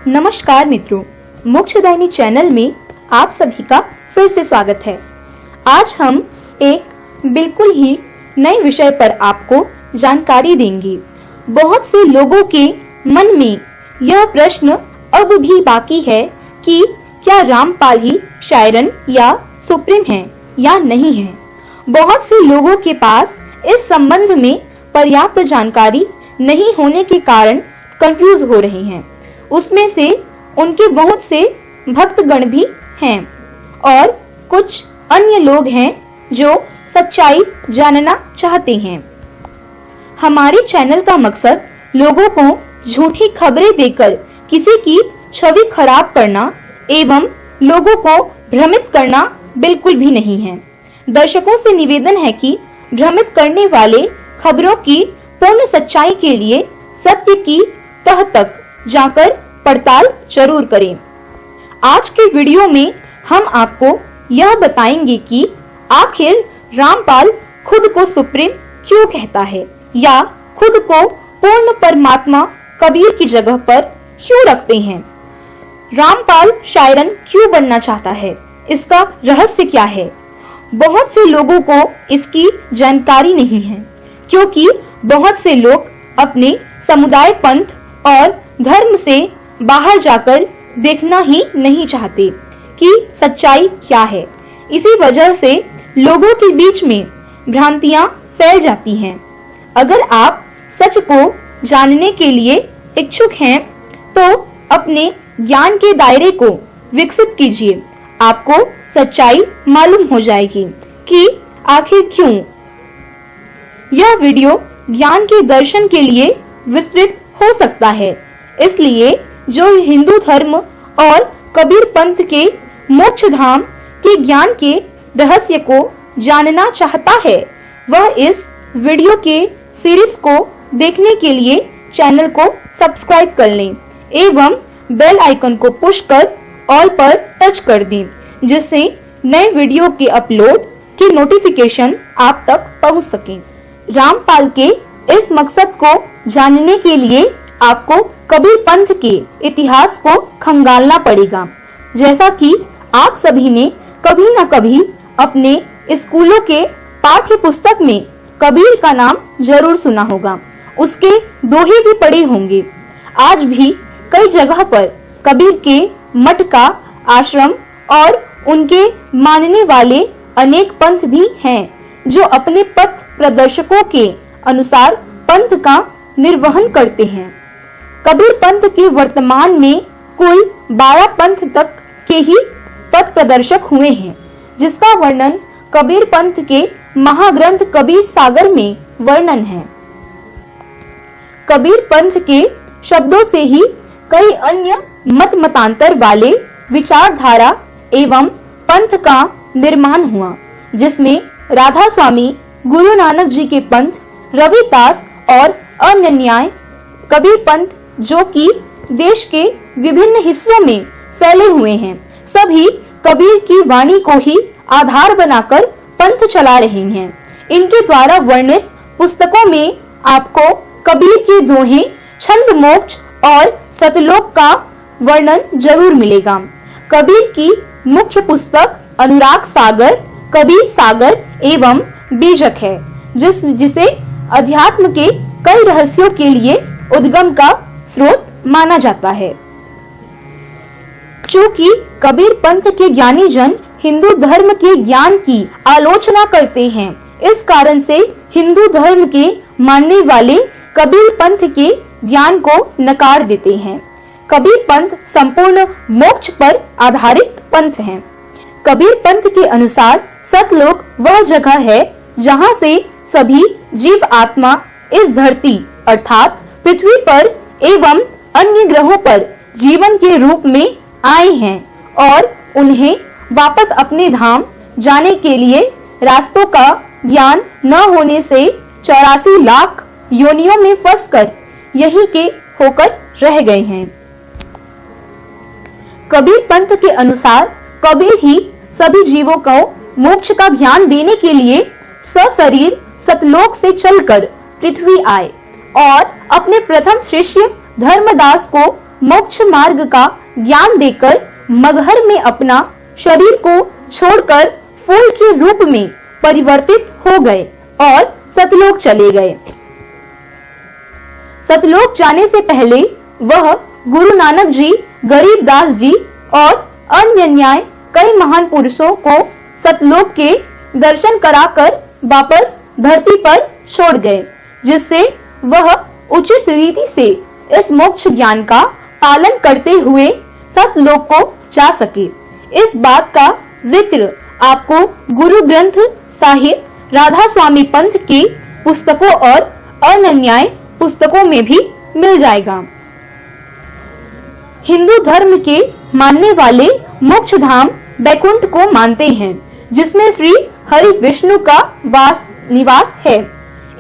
नमस्कार मित्रों, मोक्षदायिनी चैनल में आप सभी का फिर से स्वागत है। आज हम एक बिल्कुल ही नए विषय पर आपको जानकारी देंगे। बहुत से लोगों के मन में यह प्रश्न अब भी बाकी है कि क्या रामपाल ही शायरन या सुप्रीम है या नहीं है। बहुत से लोगों के पास इस संबंध में पर्याप्त जानकारी नहीं होने के कारण कंफ्यूज हो रहे हैं। उसमें से उनके बहुत से भक्तगण भी हैं और कुछ अन्य लोग हैं जो सच्चाई जानना चाहते हैं। हमारे चैनल का मकसद लोगों को झूठी खबरें देकर किसी की छवि खराब करना एवं लोगों को भ्रमित करना बिल्कुल भी नहीं है। दर्शकों से निवेदन है कि भ्रमित करने वाले खबरों की पूर्ण सच्चाई के लिए सत्य की तह तक जाकर पड़ताल जरूर करें। आज के वीडियो में हम आपको यह बताएंगे कि आखिर रामपाल खुद को सुप्रीम क्यों कहता है या खुद को पूर्ण परमात्मा कबीर की जगह पर क्यों रखते हैं। रामपाल शायरन क्यों बनना चाहता है, इसका रहस्य क्या है। बहुत से लोगों को इसकी जानकारी नहीं है क्योंकि बहुत से लोग अपने समुदाय, पंथ और धर्म से बाहर जाकर देखना ही नहीं चाहते कि सच्चाई क्या है। इसी वजह से लोगों के बीच में भ्रांतियां फैल जाती हैं। अगर आप सच को जानने के लिए इच्छुक हैं तो अपने ज्ञान के दायरे को विकसित कीजिए। आपको सच्चाई मालूम हो जाएगी कि आखिर क्यों। यह वीडियो ज्ञान के दर्शन के लिए विस्तृत हो सकता है, इसलिए जो हिंदू धर्म और कबीर पंथ के मोक्ष धाम के ज्ञान के रहस्य को जानना चाहता है वह इस वीडियो के सीरीज को देखने के लिए चैनल को सब्सक्राइब कर लें एवं बेल आइकन को पुश कर ऑल पर टच कर दें, जिससे नए वीडियो के अपलोड की नोटिफिकेशन आप तक पहुंच सके। रामपाल के इस मकसद को जानने के लिए आपको कबीर पंथ के इतिहास को खंगालना पड़ेगा। जैसा कि आप सभी ने कभी न कभी अपने स्कूलों के पाठ्य पुस्तक में कबीर का नाम जरूर सुना होगा, उसके दोहे भी पढ़े होंगे। आज भी कई जगह पर कबीर के मठ का आश्रम और उनके मानने वाले अनेक पंथ भी हैं जो अपने पथ प्रदर्शकों के अनुसार पंथ का निर्वहन करते हैं। कबीर पंथ के वर्तमान में कुल 12 पंथ तक के ही पथ प्रदर्शक हुए हैं, जिसका वर्णन कबीर पंथ के महाग्रंथ कबीर सागर में वर्णन है। कबीर पंथ के शब्दों से ही कई अन्य मत मतांतर वाले विचारधारा एवं पंथ का निर्माण हुआ, जिसमें राधा स्वामी, गुरु नानक जी के पंथ, रविदास और अन्य न्याय कबीर पंथ जो कि देश के विभिन्न हिस्सों में फैले हुए हैं, सभी कबीर की वाणी को ही आधार बनाकर पंथ चला रहे हैं। इनके द्वारा वर्णित पुस्तकों में आपको कबीर के दोहे, छंद मोक्ष और सतलोक का वर्णन जरूर मिलेगा। कबीर की मुख्य पुस्तक अनुराग सागर, कबीर सागर एवं बीजक है, जिसे अध्यात्म के कई रहस्यों के लिए उद्गम का स्रोत माना जाता है। चूंकि कबीर पंथ के ज्ञानी जन हिंदू धर्म के ज्ञान की आलोचना करते हैं, इस कारण से हिंदू धर्म के मानने वाले कबीर पंथ के ज्ञान को नकार देते हैं। कबीर पंथ संपूर्ण मोक्ष पर आधारित पंथ है। कबीर पंथ के अनुसार सतलोक वह जगह है जहां से सभी जीव आत्मा इस धरती अर्थात पृथ्वी पर एवं अन्य ग्रहों पर जीवन के रूप में आए हैं और उन्हें वापस अपने धाम जाने के लिए रास्तों का ज्ञान न होने से 84 लाख योनियों में फंसकर यहीं के होकर रह गए हैं। कबीर पंथ के अनुसार कबीर ही सभी जीवों को मोक्ष का ज्ञान देने के लिए सशरीर सतलोक से चलकर पृथ्वी आए और अपने प्रथम शिष्य धर्मदास को मोक्ष मार्ग का ज्ञान देकर मगहर में अपना शरीर को छोड़कर फूल के रूप में परिवर्तित हो गए और सतलोक चले गए। सतलोक जाने से पहले वह गुरु नानक जी, गरीबदास जी और अन्य कई महान पुरुषों को सतलोक के दर्शन कराकर वापस धरती पर छोड़ गए, जिससे वह उचित रीति से इस मोक्ष ज्ञान का पालन करते हुए सतलोक को जा सके। इस बात का जिक्र आपको गुरु ग्रंथ साहिब, राधा स्वामी पंथ की पुस्तकों और अन्य पुस्तकों में भी मिल जाएगा। हिंदू धर्म के मानने वाले मोक्ष धाम बैकुंठ को मानते हैं, जिसमें श्री हरि विष्णु का निवास है।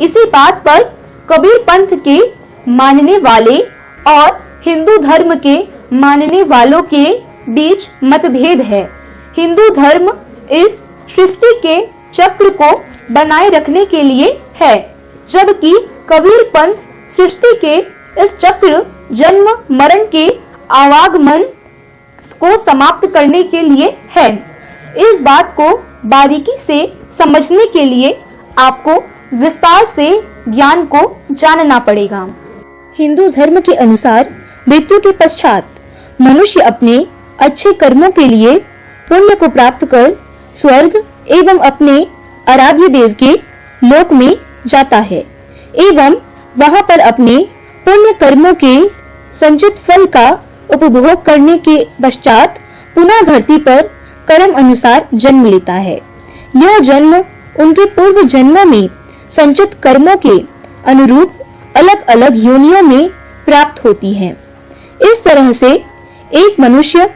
इसी बात पर कबीर पंथ के मानने वाले और हिंदू धर्म के मानने वालों के बीच मतभेद है। हिंदू धर्म इस सृष्टि के चक्र को बनाए रखने के लिए है, जबकि कबीर पंथ सृष्टि के इस चक्र, जन्म मरण के आवागमन को समाप्त करने के लिए है। इस बात को बारीकी से समझने के लिए आपको विस्तार से ज्ञान को जानना पड़ेगा। हिंदू धर्म के अनुसार मृत्यु के पश्चात मनुष्य अपने अच्छे कर्मों के लिए पुण्य को प्राप्त कर स्वर्ग एवं अपने आराध्य देव के लोक में जाता है एवं वहां पर अपने पुण्य कर्मों के संचित फल का उपभोग करने के पश्चात पुनः धरती पर कर्म अनुसार जन्म लेता है। यह जन्म उनके पूर्व जन्मों में संचित कर्मों के अनुरूप अलग अलग योनियों में प्राप्त होती है। इस तरह से एक मनुष्य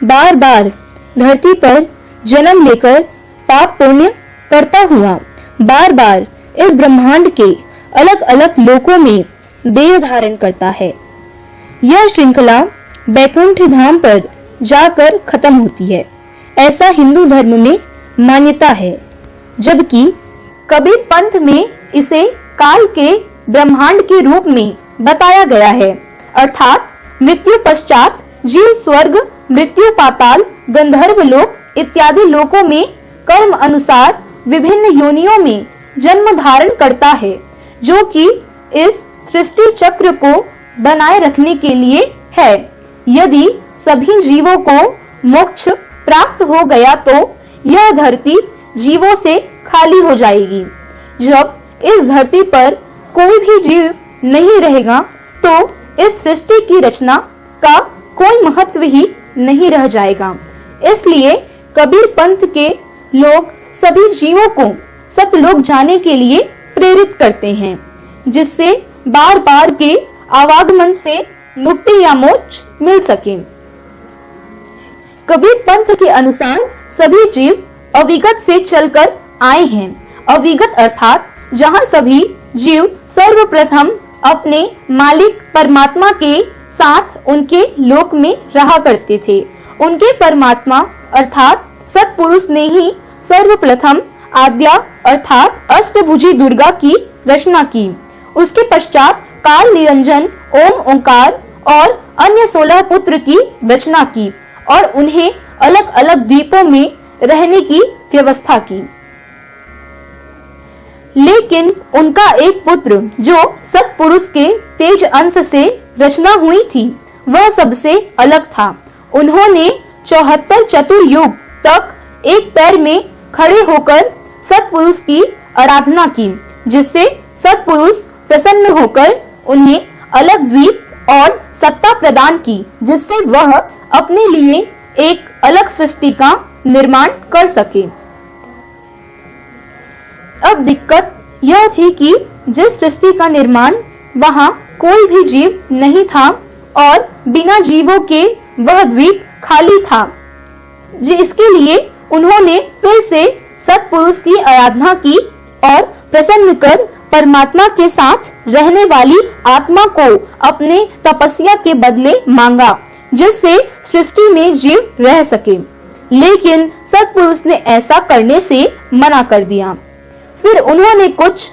बार बार धरती पर जन्म लेकर पाप पुण्य करता हुआ बार बार इस ब्रह्मांड के अलग अलग लोकों में देह धारण करता है। यह श्रृंखला बैकुंठ धाम पर जाकर खत्म होती है, ऐसा हिंदू धर्म में मान्यता है। जबकि कबीर पंथ में इसे काल के ब्रह्मांड के रूप में बताया गया है, अर्थात मृत्यु पश्चात जीव स्वर्ग, मृत्यु पाताल, गंधर्व लोक इत्यादि लोकों में कर्म अनुसार विभिन्न योनियों में जन्म धारण करता है, जो कि इस सृष्टि चक्र को बनाए रखने के लिए है। यदि सभी जीवों को मोक्ष प्राप्त हो गया तो यह धरती जीवों से खाली हो जाएगी। जब इस धरती पर कोई भी जीव नहीं रहेगा तो इस सृष्टि की रचना का कोई महत्व ही नहीं रह जाएगा। इसलिए कबीर पंथ के लोग सभी जीवों को सतलोक जाने के लिए प्रेरित करते हैं, जिससे बार बार के आवागमन से मुक्ति या मोक्ष मिल सके। कबीर पंथ के अनुसार सभी जीव अविगत से चलकर आए हैं। अविगत अर्थात जहाँ सभी जीव सर्वप्रथम अपने मालिक परमात्मा के साथ उनके लोक में रहा करते थे। उनके परमात्मा अर्थात सत्पुरुष ने ही सर्वप्रथम आद्या अर्थात अष्टभुजी दुर्गा की रचना की। उसके पश्चात काल निरंजन, ओम ओंकार और अन्य 16 पुत्र की रचना की और उन्हें अलग अलग द्वीपों में रहने की व्यवस्था की। लेकिन उनका एक पुत्र जो सत्पुरुष के तेज अंश से रचना हुई थी, वह सबसे अलग था। उन्होंने 74 चतुर्युग तक एक पैर में खड़े होकर सत्पुरुष की आराधना की, जिससे सत्पुरुष प्रसन्न होकर उन्हें अलग द्वीप और सत्ता प्रदान की, जिससे वह अपने लिए एक अलग सृष्टि का निर्माण कर सके। अब दिक्कत यह थी कि जिस सृष्टि का निर्माण वहां कोई भी जीव नहीं था और बिना जीवों के वह द्वीप खाली था। इसके लिए उन्होंने फिर से सत्पुरुष की आराधना की और प्रसन्न कर परमात्मा के साथ रहने वाली आत्मा को अपने तपस्या के बदले मांगा, जिससे सृष्टि में जीव रह सके। लेकिन सत्पुरुष ने ऐसा करने से मना कर दिया। फिर उन्होंने कुछ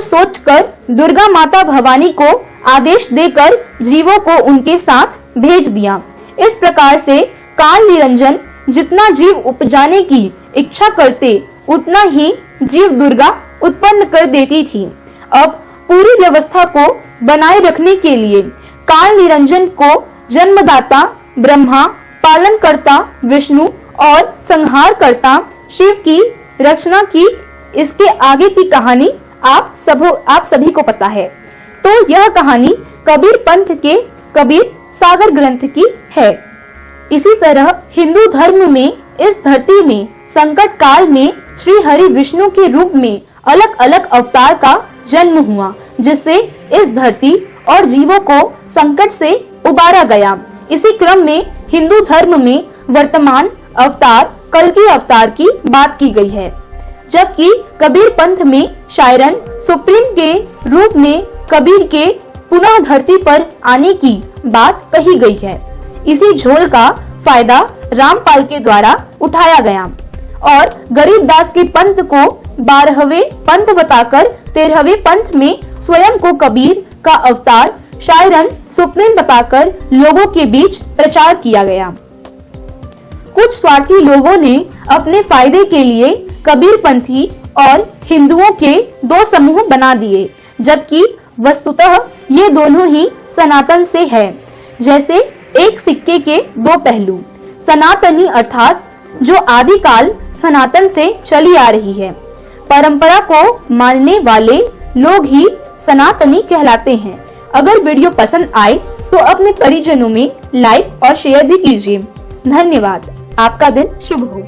सोचकर दुर्गा माता भवानी को आदेश देकर जीवों को उनके साथ भेज दिया। इस प्रकार से काल निरंजन जितना जीव उपजाने की इच्छा करते उतना ही जीव दुर्गा उत्पन्न कर देती थी। अब पूरी व्यवस्था को बनाए रखने के लिए काल निरंजन को जन्मदाता ब्रह्मा, पालनकर्ता विष्णु और संहारकर्ता शिव की रचना की। इसके आगे की कहानी आप सभी को पता है। तो यह कहानी कबीर पंथ के कबीर सागर ग्रंथ की है। इसी तरह हिंदू धर्म में इस धरती में संकट काल में श्री हरि विष्णु के रूप में अलग अलग अवतार का जन्म हुआ, जिससे इस धरती और जीवों को संकट से उबारा गया। इसी क्रम में हिंदू धर्म में वर्तमान अवतार कल्कि अवतार की बात की गई है, जबकि कबीर पंथ में शायरन सुप्रीम के रूप में कबीर के पुनः धरती पर आने की बात कही गई है। इसी झोल का फायदा रामपाल के द्वारा उठाया गया और गरीबदास के पंथ को 12वें पंथ बताकर 13वें पंथ में स्वयं को कबीर का अवतार शायरन सुप्रीम बताकर लोगों के बीच प्रचार किया गया। कुछ स्वार्थी लोगों ने अपने फायदे के लिए कबीर पंथी और हिंदुओं के दो समूह बना दिए, जबकि वस्तुतः ये दोनों ही सनातन से है। जैसे एक सिक्के के दो पहलू। सनातनी अर्थात जो आदिकाल सनातन से चली आ रही है, परंपरा को मानने वाले लोग ही सनातनी कहलाते हैं। अगर वीडियो पसंद आए तो अपने परिजनों में लाइक और शेयर भी कीजिए। धन्यवाद। आपका दिन शुभ हो।